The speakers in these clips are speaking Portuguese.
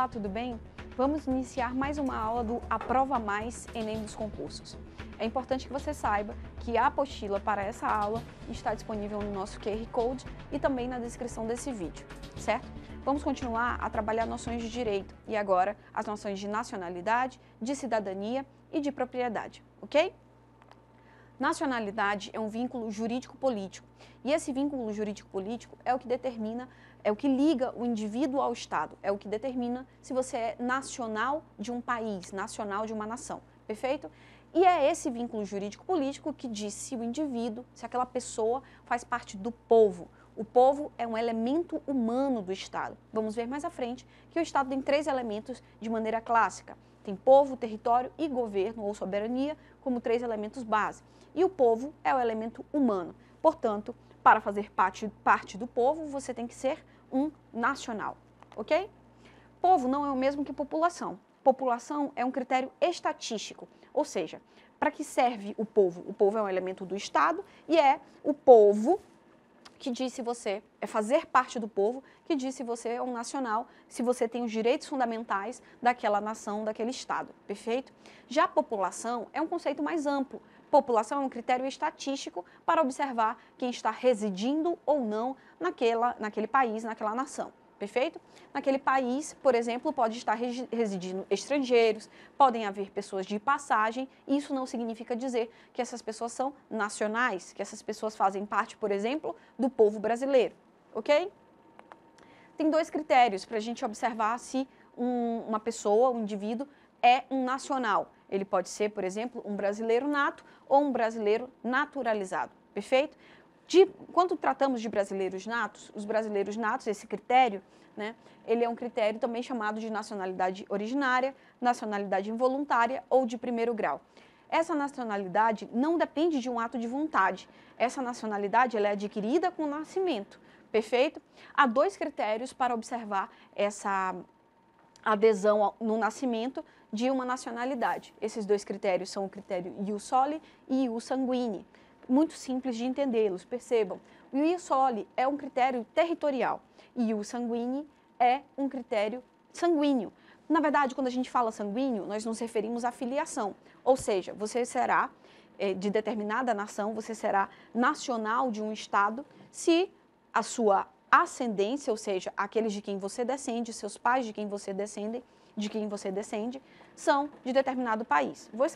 Olá, tudo bem? Vamos iniciar mais uma aula do Aprova Mais Enem dos concursos. É importante que você saiba que a apostila para essa aula está disponível no nosso QR Code e também na descrição desse vídeo, certo? Vamos continuar a trabalhar noções de direito e agora as noções de nacionalidade, de cidadania e de propriedade, ok? Nacionalidade é um vínculo jurídico-político e esse vínculo jurídico-político é o que determina, é o que liga o indivíduo ao Estado, é o que determina se você é nacional de um país, nacional de uma nação, perfeito? E é esse vínculo jurídico-político que diz se o indivíduo, se aquela pessoa faz parte do povo. O povo é um elemento humano do Estado. Vamos ver mais à frente que o Estado tem 3 elementos de maneira clássica. Tem povo, território e governo ou soberania como 3 elementos base. E o povo é o elemento humano. Portanto, para fazer parte do povo, você tem que ser um nacional, ok? Povo não é o mesmo que população. População é um critério estatístico, ou seja, para que serve o povo? O povo é um elemento do Estado e é o povo que diz se você é fazer parte do povo, que diz se você é um nacional, se você tem os direitos fundamentais daquela nação, daquele Estado, perfeito? Já a população é um conceito mais amplo. População é um critério estatístico para observar quem está residindo ou não naquele país, naquela nação, perfeito? Naquele país, por exemplo, pode estar residindo estrangeiros, podem haver pessoas de passagem, e isso não significa dizer que essas pessoas são nacionais, que essas pessoas fazem parte, por exemplo, do povo brasileiro, ok? Tem 2 critérios para a gente observar se uma pessoa, um indivíduo, é um nacional. Ele pode ser, por exemplo, um brasileiro nato ou um brasileiro naturalizado, perfeito? Quando tratamos de brasileiros natos, os brasileiros natos, esse critério, né, ele é um critério também chamado de nacionalidade originária, nacionalidade involuntária ou de primeiro grau. Essa nacionalidade não depende de um ato de vontade. Essa nacionalidade ela é adquirida com o nascimento, perfeito? Há 2 critérios para observar essa adesão no nascimento de uma nacionalidade. Esses 2 critérios são o critério ius soli e ius sanguine. Muito simples de entendê-los, percebam. O ius soli é um critério territorial e o sanguine é um critério sanguíneo. Na verdade, quando a gente fala sanguíneo, nós nos referimos à filiação, ou seja, você será de determinada nação, você será nacional de um estado se a sua ascendência, ou seja, aqueles de quem você descende, seus pais de quem você descende, são de determinado país. Vou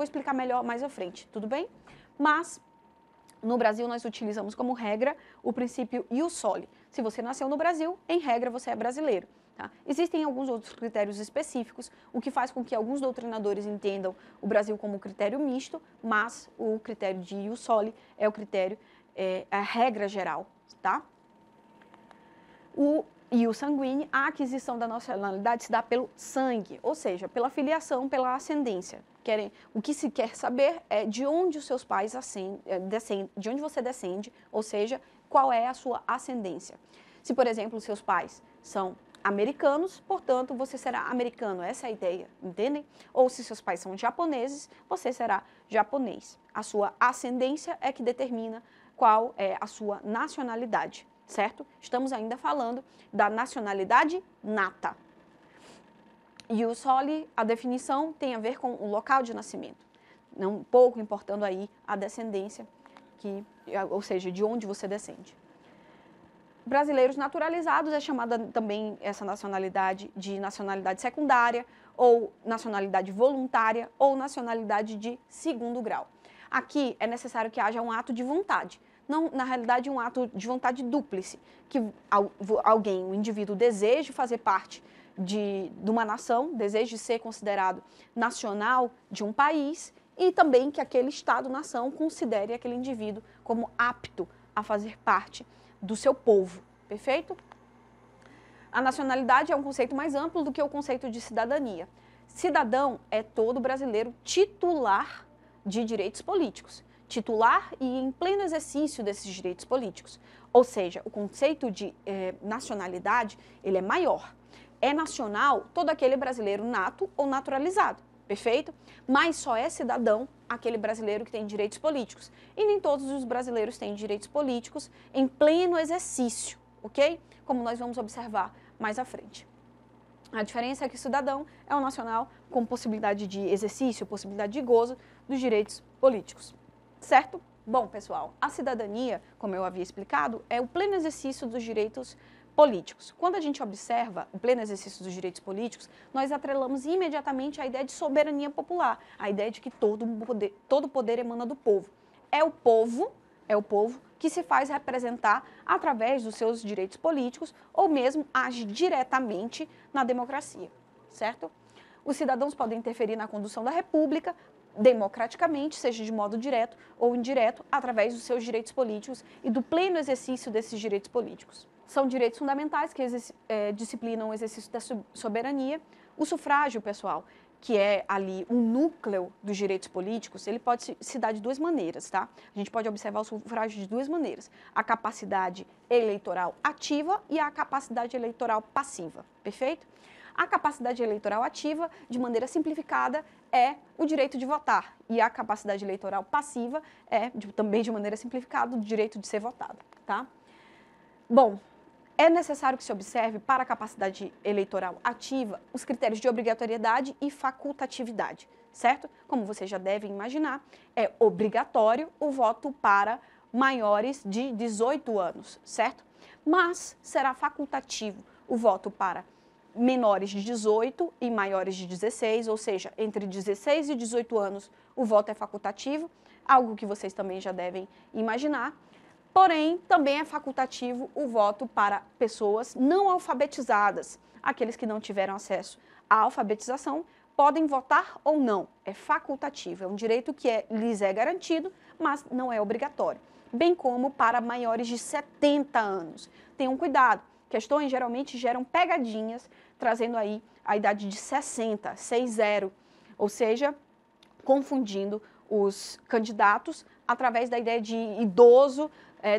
explicar melhor mais à frente, tudo bem? Mas no Brasil, nós utilizamos como regra o princípio ius soli. Se você nasceu no Brasil, em regra, você é brasileiro. Tá? Existem alguns outros critérios específicos, o que faz com que alguns doutrinadores entendam o Brasil como critério misto, mas o critério de ius soli é o critério, a regra geral. Tá? O ius sanguine, a aquisição da nacionalidade se dá pelo sangue, ou seja, pela filiação, pela ascendência. O que se quer saber é de onde os seus pais de onde você descende, ou seja, qual é a sua ascendência. Se, por exemplo, os seus pais são americanos, portanto, você será americano, essa é a ideia, entendem? Ou se seus pais são japoneses, você será japonês. A sua ascendência é que determina qual é a sua nacionalidade, certo? Estamos ainda falando da nacionalidade nata. Ius soli, a definição tem a ver com o local de nascimento, não pouco importando aí a descendência, ou seja, de onde você descende. Brasileiros naturalizados é chamada também essa nacionalidade de nacionalidade secundária, ou nacionalidade voluntária, ou nacionalidade de segundo grau. Aqui é necessário que haja um ato de vontade, não, na realidade, um ato de vontade dúplice, que um indivíduo deseje fazer parte de uma nação, deseje ser considerado nacional de um país e também que aquele Estado-nação considere aquele indivíduo como apto a fazer parte do seu povo, perfeito? A nacionalidade é um conceito mais amplo do que o conceito de cidadania. Cidadão é todo brasileiro titular de direitos políticos, titular e em pleno exercício desses direitos políticos. Ou seja, o conceito de nacionalidade, ele é maior. É nacional todo aquele brasileiro nato ou naturalizado, perfeito? Mas só é cidadão aquele brasileiro que tem direitos políticos. E nem todos os brasileiros têm direitos políticos em pleno exercício, ok? Como nós vamos observar mais à frente. A diferença é que o cidadão é um nacional com possibilidade de exercício, possibilidade de gozo dos direitos políticos, certo? Bom, pessoal, a cidadania, como eu havia explicado, é o pleno exercício dos direitos políticos. Quando a gente observa o pleno exercício dos direitos políticos, nós atrelamos imediatamente a ideia de soberania popular, a ideia de que todo poder emana do povo. É o povo que se faz representar através dos seus direitos políticos ou mesmo age diretamente na democracia, certo? Os cidadãos podem interferir na condução da república democraticamente, seja de modo direto ou indireto, através dos seus direitos políticos e do pleno exercício desses direitos políticos. São direitos fundamentais que disciplinam o exercício da soberania. O sufrágio, pessoal, que é ali o núcleo dos direitos políticos, ele pode se dar de duas maneiras, tá? A gente pode observar o sufrágio de duas maneiras: a capacidade eleitoral ativa e a capacidade eleitoral passiva, perfeito? A capacidade eleitoral ativa, de maneira simplificada, é o direito de votar, e a capacidade eleitoral passiva é, também de maneira simplificada, o direito de ser votado, tá? Bom, é necessário que se observe, para a capacidade eleitoral ativa, os critérios de obrigatoriedade e facultatividade, certo? Como vocês já devem imaginar, é obrigatório o voto para maiores de 18 anos, certo? Mas será facultativo o voto para menores de 18 e maiores de 16, ou seja, entre 16 e 18 anos o voto é facultativo, algo que vocês também já devem imaginar. Porém, também é facultativo o voto para pessoas não alfabetizadas. Aqueles que não tiveram acesso à alfabetização podem votar ou não. É facultativo, é um direito que lhes é garantido, mas não é obrigatório. Bem como para maiores de 70 anos. Tenham cuidado, questões geralmente geram pegadinhas, trazendo aí a idade de 60, ou seja, confundindo os candidatos através da ideia de idoso,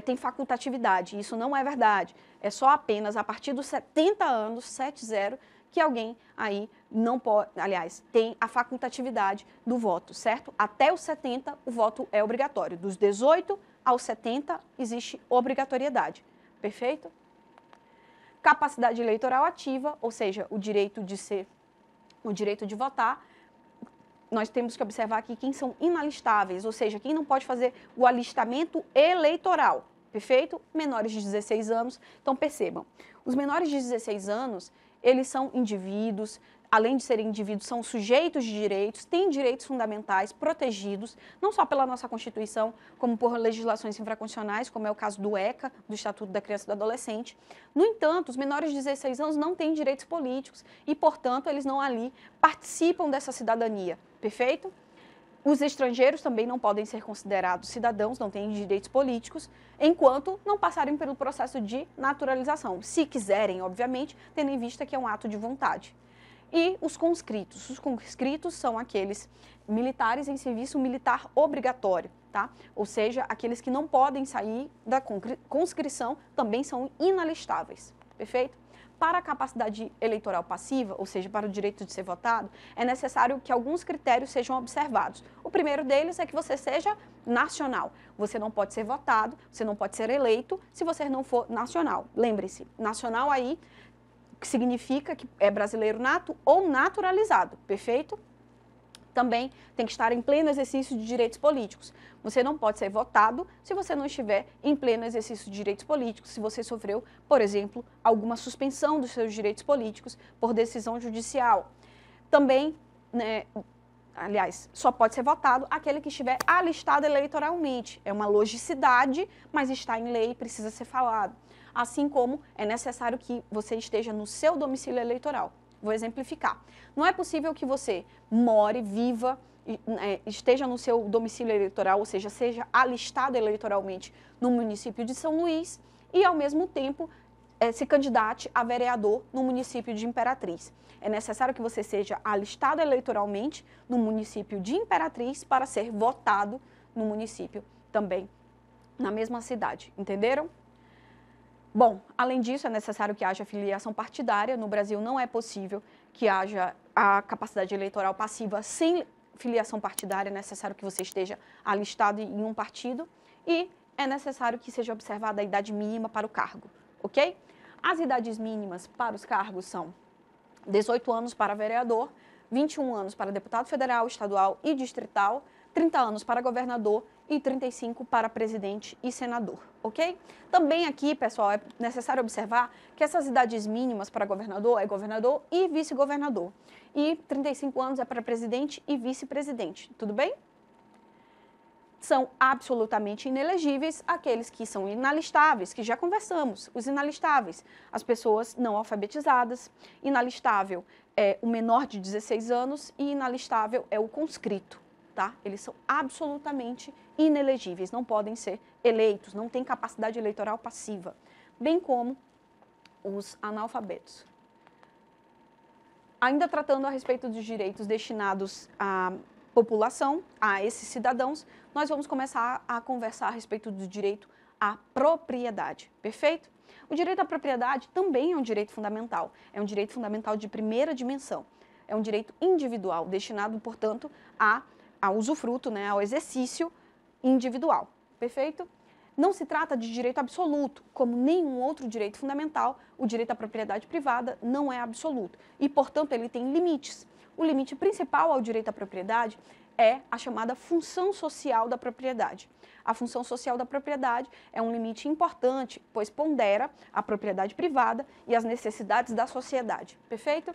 tem facultatividade. Isso não é verdade. É só apenas a partir dos 70 anos, 70, que alguém aí não pode, aliás, tem a facultatividade do voto, certo? Até os 70 o voto é obrigatório. Dos 18 aos 70 existe obrigatoriedade. Perfeito? Capacidade eleitoral ativa, ou seja, o direito de votar. Nós temos que observar aqui quem são inalistáveis, ou seja, quem não pode fazer o alistamento eleitoral, perfeito? Menores de 16 anos. Então, percebam, os menores de 16 anos, eles são indivíduos, além de serem indivíduos, são sujeitos de direitos, têm direitos fundamentais protegidos, não só pela nossa Constituição, como por legislações infraconstitucionais, como é o caso do ECA, do Estatuto da Criança e do Adolescente. No entanto, os menores de 16 anos não têm direitos políticos e, portanto, eles não ali participam dessa cidadania, perfeito? Os estrangeiros também não podem ser considerados cidadãos, não têm direitos políticos, enquanto não passarem pelo processo de naturalização. Se quiserem, obviamente, tendo em vista que é um ato de vontade. E os conscritos. Os conscritos são aqueles militares em serviço militar obrigatório, tá? Ou seja, aqueles que não podem sair da conscrição também são inalistáveis, perfeito? Para a capacidade eleitoral passiva, ou seja, para o direito de ser votado, é necessário que alguns critérios sejam observados. O primeiro deles é que você seja nacional. Você não pode ser votado, você não pode ser eleito se você não for nacional. Lembre-se, nacional aí que significa que é brasileiro nato ou naturalizado, perfeito? Também tem que estar em pleno exercício de direitos políticos. Você não pode ser votado se você não estiver em pleno exercício de direitos políticos, se você sofreu, por exemplo, alguma suspensão dos seus direitos políticos por decisão judicial. Também, aliás, só pode ser votado aquele que estiver alistado eleitoralmente. É uma logicidade, mas está em lei e precisa ser falado. Assim como é necessário que você esteja no seu domicílio eleitoral. Vou exemplificar. Não é possível que você more, viva, esteja no seu domicílio eleitoral, ou seja, seja alistado eleitoralmente no município de São Luís e, ao mesmo tempo, se candidate a vereador no município de Imperatriz. É necessário que você seja alistado eleitoralmente no município de Imperatriz para ser votado no município também, na mesma cidade. Entenderam? Bom, além disso, é necessário que haja filiação partidária. No Brasil não é possível que haja a capacidade eleitoral passiva sem filiação partidária. É necessário que você esteja alistado em um partido e é necessário que seja observada a idade mínima para o cargo, ok? As idades mínimas para os cargos são 18 anos para vereador, 21 anos para deputado federal, estadual e distrital, 30 anos para governador e 35 para presidente e senador, ok? Também aqui, pessoal, é necessário observar que essas idades mínimas para governador é governador e vice-governador. E 35 anos é para presidente e vice-presidente, tudo bem? São absolutamente inelegíveis aqueles que são inalistáveis, que já conversamos, os inalistáveis, as pessoas não alfabetizadas, inalistável é o menor de 16 anos e inalistável é o conscrito, tá? Eles são absolutamente inelegíveis, não podem ser eleitos, não têm capacidade eleitoral passiva, bem como os analfabetos. Ainda tratando a respeito dos direitos destinados à população, a esses cidadãos, nós vamos começar a conversar a respeito do direito à propriedade, perfeito? O direito à propriedade também é um direito fundamental, é um direito fundamental de primeira dimensão, é um direito individual, destinado, portanto, ao usufruto, né, ao exercício individual, perfeito? Não se trata de direito absoluto, como nenhum outro direito fundamental, o direito à propriedade privada não é absoluto e, portanto, ele tem limites. O limite principal ao direito à propriedade é a chamada função social da propriedade. A função social da propriedade é um limite importante, pois pondera a propriedade privada e as necessidades da sociedade, perfeito?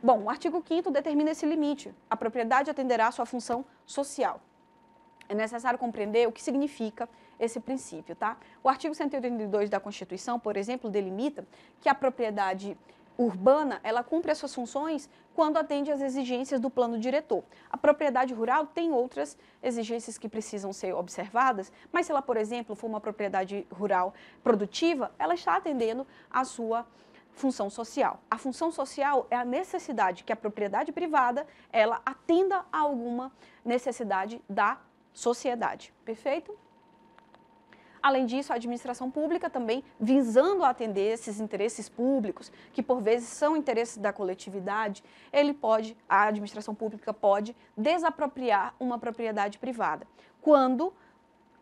Bom, o artigo 5º determina esse limite. A propriedade atenderá à sua função social. É necessário compreender o que significa esse princípio, tá? O artigo 182 da Constituição, por exemplo, delimita que a propriedade urbana, ela cumpre as suas funções quando atende às exigências do plano diretor. A propriedade rural tem outras exigências que precisam ser observadas, mas se ela, por exemplo, for uma propriedade rural produtiva, ela está atendendo à sua função social. A função social é a necessidade que a propriedade privada, ela atenda a alguma necessidade da sociedade, perfeito? Além disso, a administração pública também, visando atender esses interesses públicos, que por vezes são interesses da coletividade, a administração pública pode desapropriar uma propriedade privada, quando,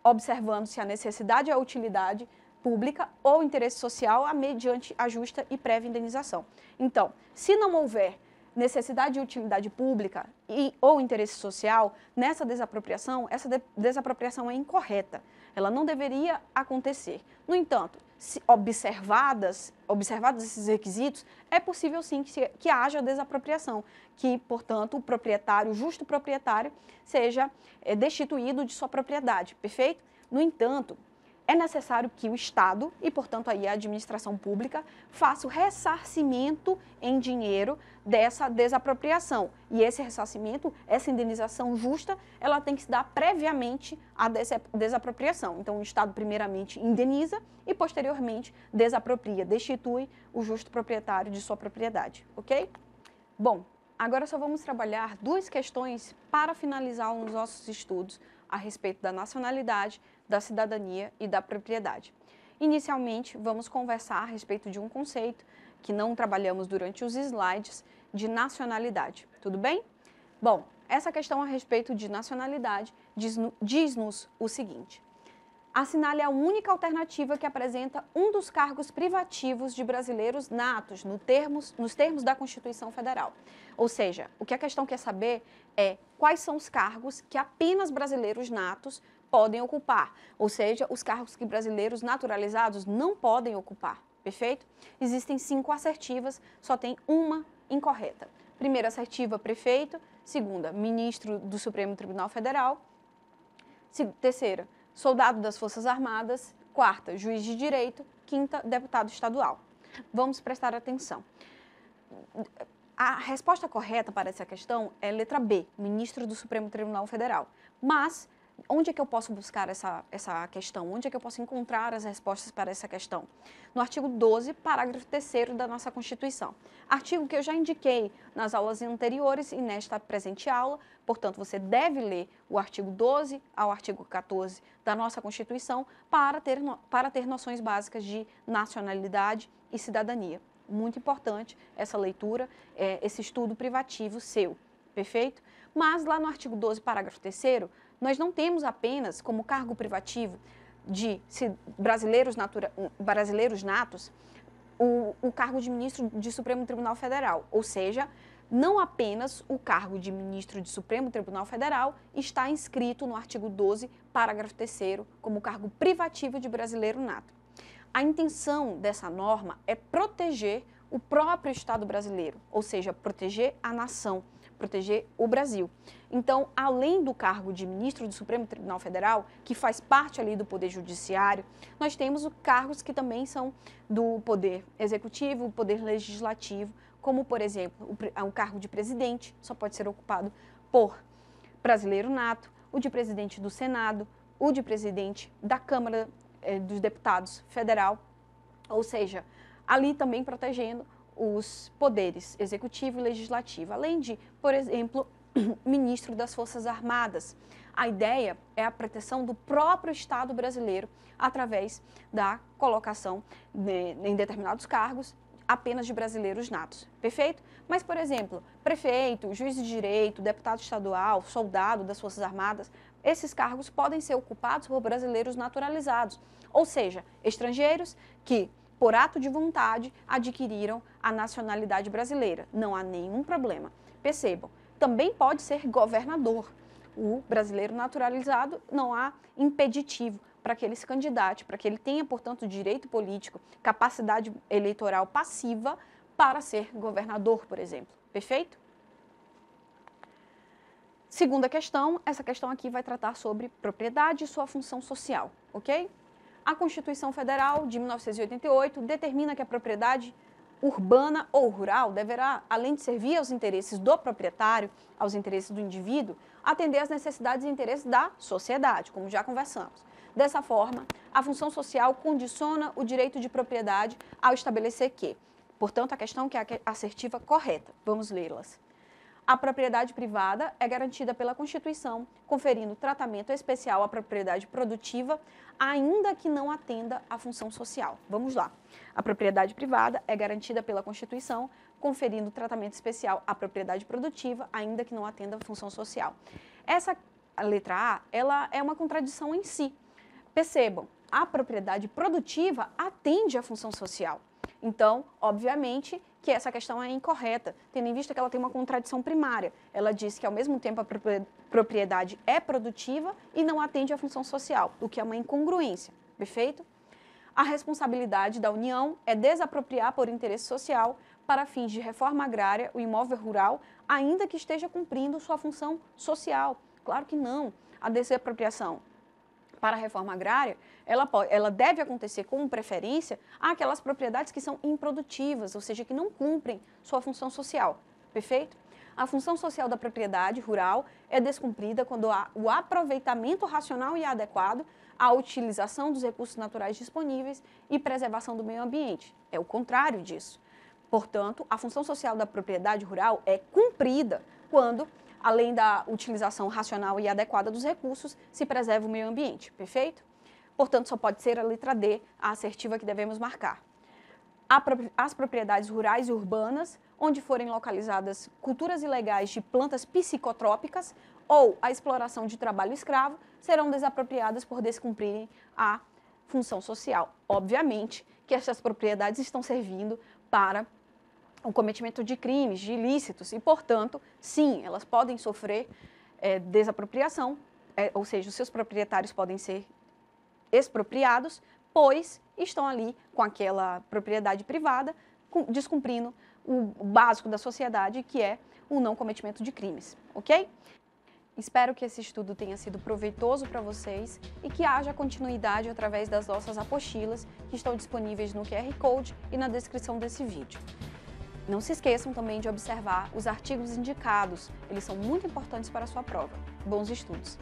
observando-se a necessidade e a utilidade pública ou interesse social, mediante a justa e prévia indenização. Então, se não houver necessidade e utilidade pública ou interesse social nessa desapropriação, essa desapropriação é incorreta. Ela não deveria acontecer. No entanto, observados esses requisitos, é possível sim que haja desapropriação, que, portanto, o proprietário, o justo proprietário, seja destituído de sua propriedade, perfeito? No entanto, é necessário que o Estado e, portanto, aí a administração pública faça o ressarcimento em dinheiro dessa desapropriação. E esse ressarcimento, essa indenização justa, ela tem que se dar previamente à desapropriação. Então, o Estado primeiramente indeniza e, posteriormente, desapropria, destitui o justo proprietário de sua propriedade, ok? Bom, agora só vamos trabalhar duas questões para finalizar os nossos estudos a respeito da nacionalidade, da cidadania e da propriedade. Inicialmente, vamos conversar a respeito de um conceito que não trabalhamos durante os slides, de nacionalidade. Tudo bem? Bom, essa questão a respeito de nacionalidade diz-nos o seguinte: assinale a única alternativa que apresenta um dos cargos privativos de brasileiros natos, nos termos da Constituição Federal. Ou seja, o que a questão quer saber é quais são os cargos que apenas brasileiros natos podem ocupar, ou seja, os cargos que brasileiros naturalizados não podem ocupar, perfeito? Existem 5 assertivas, só tem uma incorreta. Primeira assertiva, prefeito. Segunda, ministro do Supremo Tribunal Federal. Terceira, soldado das Forças Armadas. Quarta, juiz de direito. Quinta, deputado estadual. Vamos prestar atenção. A resposta correta para essa questão é letra B, ministro do Supremo Tribunal Federal. Mas onde é que eu posso buscar essa questão? Onde é que eu posso encontrar as respostas para essa questão? No artigo 12, parágrafo 3º da nossa Constituição. Artigo que eu já indiquei nas aulas anteriores e nesta presente aula, portanto, você deve ler o artigo 12 ao artigo 14 da nossa Constituição para ter noções básicas de nacionalidade e cidadania. Muito importante essa leitura, esse estudo privativo seu, perfeito? Mas lá no artigo 12, parágrafo 3º, nós não temos apenas como cargo privativo de brasileiros natos o cargo de ministro de Supremo Tribunal Federal, ou seja, não apenas o cargo de ministro de Supremo Tribunal Federal está inscrito no artigo 12, parágrafo 3º, como cargo privativo de brasileiro nato. A intenção dessa norma é proteger o próprio Estado brasileiro, ou seja, proteger a nação, proteger o Brasil. Então, além do cargo de ministro do Supremo Tribunal Federal, que faz parte ali do Poder Judiciário, nós temos os cargos que também são do Poder Executivo, o Poder Legislativo, como, por exemplo, o cargo de presidente só pode ser ocupado por brasileiro nato, o de presidente do Senado, o de presidente da Câmara dos Deputados Federal, ou seja, ali também protegendo os poderes executivo e legislativo, além de, por exemplo, ministro das Forças Armadas. A ideia é a proteção do próprio Estado brasileiro através da colocação em determinados cargos apenas de brasileiros natos, perfeito? Mas, por exemplo, prefeito, juiz de direito, deputado estadual, soldado das Forças Armadas, esses cargos podem ser ocupados por brasileiros naturalizados, ou seja, estrangeiros que, por ato de vontade, adquiriram a nacionalidade brasileira. Não há nenhum problema. Percebam, também pode ser governador. O brasileiro naturalizado não há impeditivo para que ele se candidate, para que ele tenha, portanto, direito político, capacidade eleitoral passiva para ser governador, por exemplo. Perfeito? Segunda questão, essa questão aqui vai tratar sobre propriedade e sua função social, ok? A Constituição Federal de 1988 determina que a propriedade urbana ou rural deverá, além de servir aos interesses do proprietário, aos interesses do indivíduo, atender às necessidades e interesses da sociedade, como já conversamos. Dessa forma, a função social condiciona o direito de propriedade ao estabelecer que, portanto, a questão que é a assertiva correta. Vamos lê-las. A propriedade privada é garantida pela Constituição, conferindo tratamento especial à propriedade produtiva, ainda que não atenda à função social. Vamos lá. A propriedade privada é garantida pela Constituição, conferindo tratamento especial à propriedade produtiva, ainda que não atenda à função social. Essa letra A, ela é uma contradição em si. Percebam, a propriedade produtiva atende à função social. Então, obviamente, que essa questão é incorreta, tendo em vista que ela tem uma contradição primária. Ela diz que, ao mesmo tempo, a propriedade é produtiva e não atende à função social, o que é uma incongruência, perfeito? A responsabilidade da União é desapropriar por interesse social, para fins de reforma agrária, o imóvel rural, ainda que esteja cumprindo sua função social. Claro que não. A desapropriação para a reforma agrária, ela deve acontecer com preferência àquelas propriedades que são improdutivas, ou seja, que não cumprem sua função social, perfeito? A função social da propriedade rural é descumprida quando há o aproveitamento racional e adequado à utilização dos recursos naturais disponíveis e preservação do meio ambiente. É o contrário disso. Portanto, a função social da propriedade rural é cumprida quando, além da utilização racional e adequada dos recursos, se preserva o meio ambiente, perfeito? Portanto, só pode ser a letra D, a assertiva que devemos marcar. As propriedades rurais e urbanas, onde forem localizadas culturas ilegais de plantas psicotrópicas ou a exploração de trabalho escravo, serão desapropriadas por descumprirem a função social. Obviamente que essas propriedades estão servindo para o cometimento de crimes, de ilícitos, e, portanto, sim, elas podem sofrer desapropriação, ou seja, os seus proprietários podem ser expropriados, pois estão ali com aquela propriedade privada, descumprindo o básico da sociedade, que é o não cometimento de crimes, ok? Espero que esse estudo tenha sido proveitoso para vocês e que haja continuidade através das nossas apostilas, que estão disponíveis no QR Code e na descrição desse vídeo. Não se esqueçam também de observar os artigos indicados, eles são muito importantes para a sua prova. Bons estudos!